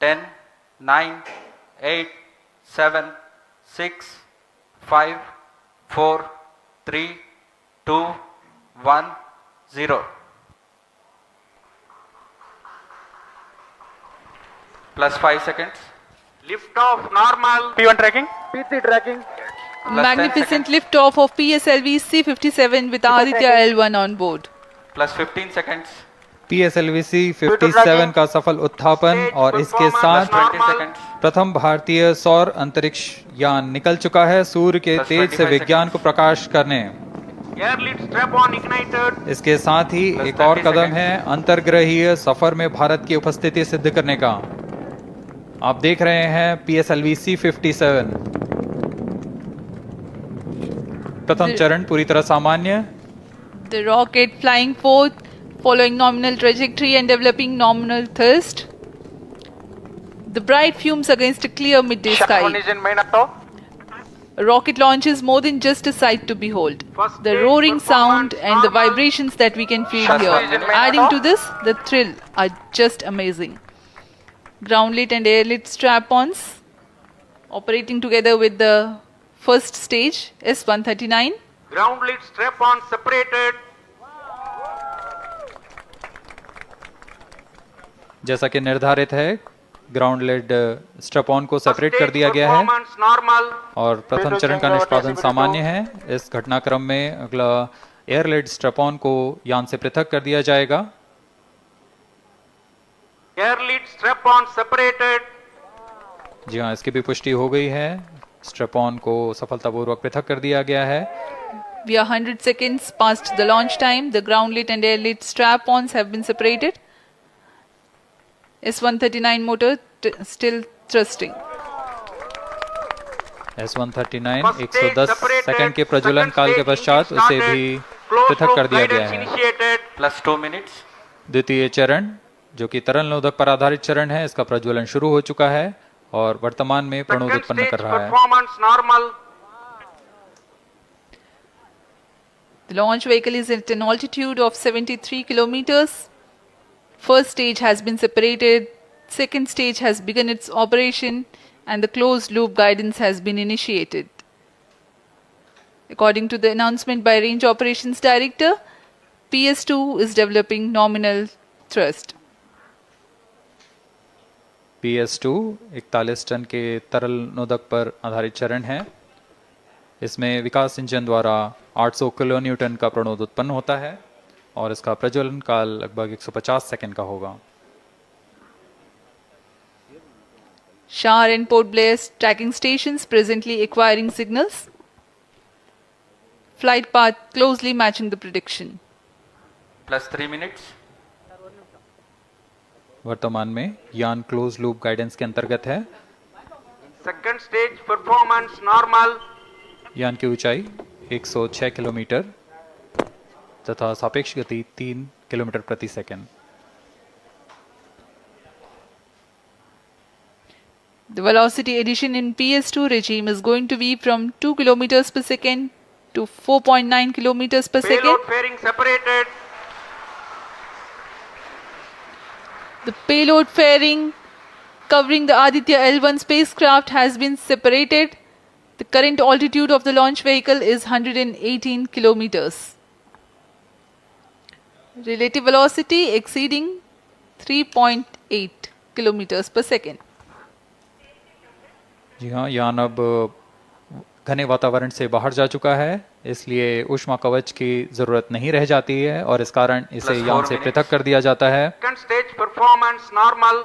10, 9, 8, 7, 6, 5, 4, 3, 2, 1, 0. Plus 5 seconds. Lift off normal. P1 tracking. P3 tracking. Plus 10 Magnificent seconds. lift-off of PSLV C-57 with Aditya L1 on board. Plus 15 seconds. PSLV C-57 का सफल उत्थापन और इसके साथ 20 seconds. प्रथम भारतीय सौर अंतरिक्ष यान निकल चुका है सूर्य के Plus तेज से 25 विज्ञान को प्रकाश करने। Air lead strap on ignited. इसके साथ ही Plus एक और 30 कदम seconds. है अंतर्ग्रहीय सफर में भारत की उपस्थिति सिद्ध करने का। आप देख रहे हैं PSLV C-57 प्रथम चरण पूरी तरह सामान्य। The rocket flying forth, following nominal trajectory and developing nominal thrust. The bright fumes against a clear midday Shot sky. one is in main auto. A rocket launch is more than just a sight to behold. First The stage roaring sound performance and the normal. vibrations that we can feel Shot here. one is in main Adding auto. to this, the thrill are just amazing. Ground lit and air lit strap-ons operating together with the first stage S-139. Ground lead strap on separated. जैसा कि निर्धारित है ground lead strap on को First separate कर stage दिया गया है performance normal. और प्रथम चरण का निष्पादन सामान्य है। इस घटनाक्रम में अगला एयर लेड स्ट्रैप ऑन को यान से पृथक कर दिया जाएगा। Air lead strap on separated. जी हाँ, इसकी भी पुष्टि हो गई है। स्ट्रैप ऑन को सफलतापूर्वक पृथक कर दिया गया है। We are 100 seconds past the launch time. The ground lit and air lit strap-ons have been separated. S-139 motor still thrusting. S-139 First stage 110 separated. Second के प्रज्वलन Second काल के stage पश्चात engine उसे started. भी Closed पृथक loop कर दिया गया guidance है। initiated. Plus 2 minutes. द्वितीय चरण जो कि तरल नोदक पर आधारित चरण है, इसका प्रज्वलन शुरू हो चुका है और वर्तमान में प्रणोद Second उत्पन्न stage कर रहा है। performance normal. The launch vehicle is at an altitude of 73 kilometers. First stage has been separated. Second stage has begun its operation and the closed loop guidance has been initiated. According to the announcement by Range Operations Director, PS2 is developing nominal thrust. PS2 41 ton के तरल नोदक पर आधारित चरण है। इसमें विकास engine द्वारा 800 kilo Newton का प्रणोद उत्पन्न होता है और इसका प्रज्वलन काल लगभग 150 सेकंड का होगा। Shar and Port Blair tracking stations presently acquiring signals. Flight path closely matching the prediction. Plus 3 minutes. वर्तमान में यान क्लोज लूप गाइडेंस के अंतर्गत है। Second stage performance normal. यान की ऊंचाई 106 किलोमीटर तथा सापेक्ष गति 3 किलोमीटर प्रति second. The velocity addition in PS2 regime is going to be from 2 kilometers per second to 4.9 kilometers per second. Payload fairing separated. The payload fairing covering the Aditya L1 spacecraft has been separated. The current altitude of the launch vehicle is 118 kilometers. Relative velocity exceeding 3.8 kilometers per second. जी हाँ, यान अब घने वातावरण से बाहर जा चुका है, इसलिए ऊष्मा कवच की जरूरत नहीं रह जाती है और इस कारण इसे Plus यान 4 से minutes. पृथक कर दिया जाता है। Second stage performance normal.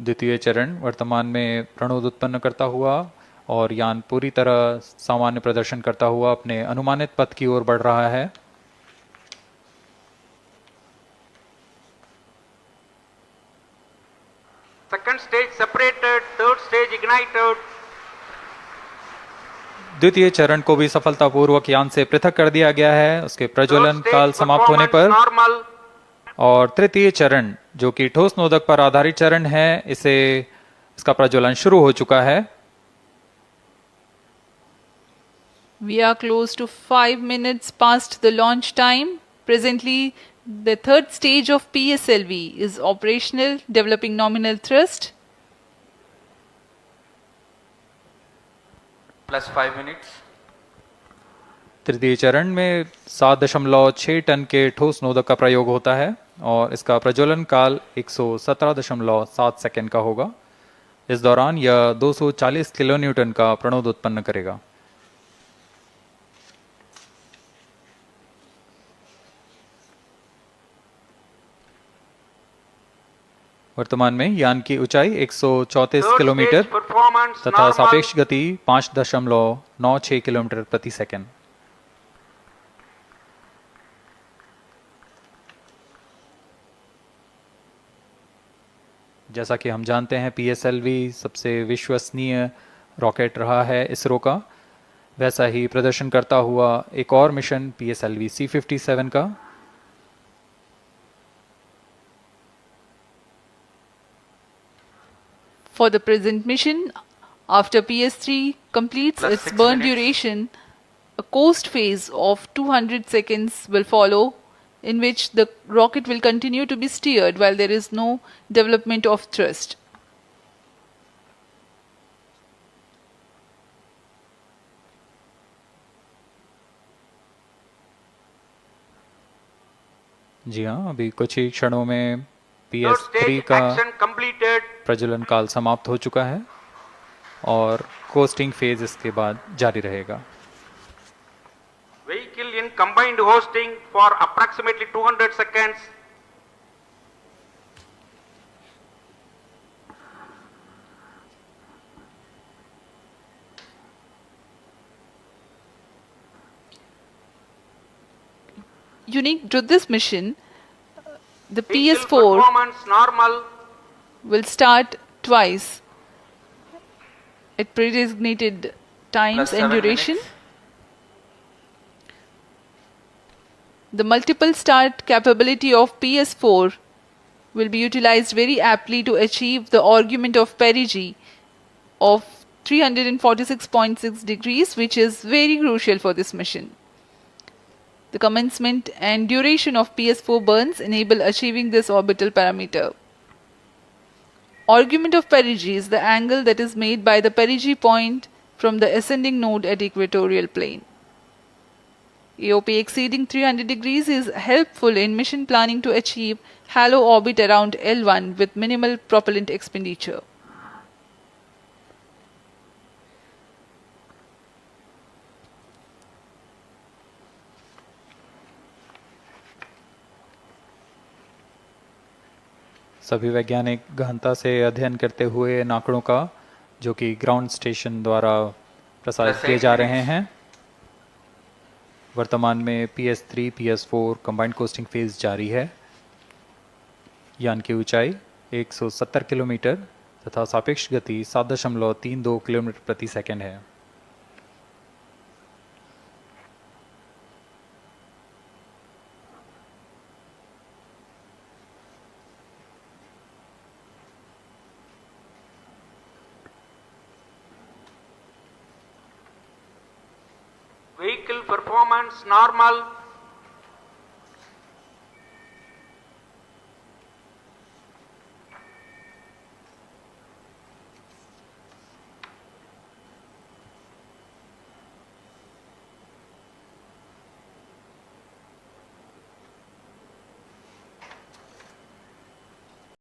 द्वितीय चरण वर्तमान में प्रणोद उत्पन्न करता हुआ और यान पूरी तरह सामान्य प्रदर्शन करता हुआ अपने अनुमानित पथ की ओर बढ़ रहा है। Second stage separated. Third stage ignited. द्वितीय चरण को भी सफलतापूर्वक यान से पृथक कर दिया गया है उसके प्रज्वलन Third काल stage समाप्त होने पर। performance normal. और तृतीय चरण जो कि ठोस नोदक पर आधारित चरण है, इसका प्रज्वलन शुरू हो चुका है। We are close to 5 minutes past the launch time. Presently, the third stage of PSLV is operational, developing nominal thrust. Plus 5 minutes. तृतीय चरण में 7.6 टन के ठोस नोदक का प्रयोग होता है और इसका प्रज्वलन काल 117.7 सेकंड का होगा। इस दौरान यह 240 किलो न्यूटन का प्रणोद उत्पन्न करेगा। वर्तमान में यान की ऊंचाई 134 Third किलोमीटर stage performance तथा normal. सापेक्ष गति 5.96 किलोमीटर प्रति सेकंड। जैसा कि हम जानते हैं PSLV सबसे विश्वसनीय रॉकेट रहा है इसरो का, वैसा ही प्रदर्शन करता हुआ एक और मिशन PSLV C57 का। For the present mission, after PS3 completes Plus its 6 burn minutes. duration, a coast phase of 200 seconds will follow, in which the rocket will continue to be steered while there is no development of thrust. जी हाँ, अभी कुछ ही क्षणों में Third PS3 stage का action completed. प्रज्वलन काल समाप्त हो चुका है और कोस्टिंग फेज इसके बाद जारी रहेगा। Vehicle in combined hosting for approximately 200 seconds. Unique to this mission, the Vehicle PS4 performance normal. will start twice at predesignated times Plus and 7 duration. minutes. The multiple start capability of PS4 will be utilized very aptly to achieve the argument of perigee of 346.6 degrees, which is very crucial for this mission. The commencement and duration of PS4 burns enable achieving this orbital parameter. Argument of perigee is the angle that is made by the perigee point from the ascending node at equatorial plane. AOP exceeding 300 degrees is helpful in mission planning to achieve halo orbit around L1 with minimal propellant expenditure. सभी वैज्ञानिक गहनता से अध्ययन करते हुए इन आंकड़ों का, जो कि ग्राउंड स्टेशन द्वारा प्रसारित किए जा रहे हैं। वर्तमान में PS3 PS4 combined costing phase जारी है। यान की ऊंचाई 170 किलोमीटर तथा सापेक्ष गति 7.32 किलोमीटर प्रति सेकंड है। Vehicle performance normal.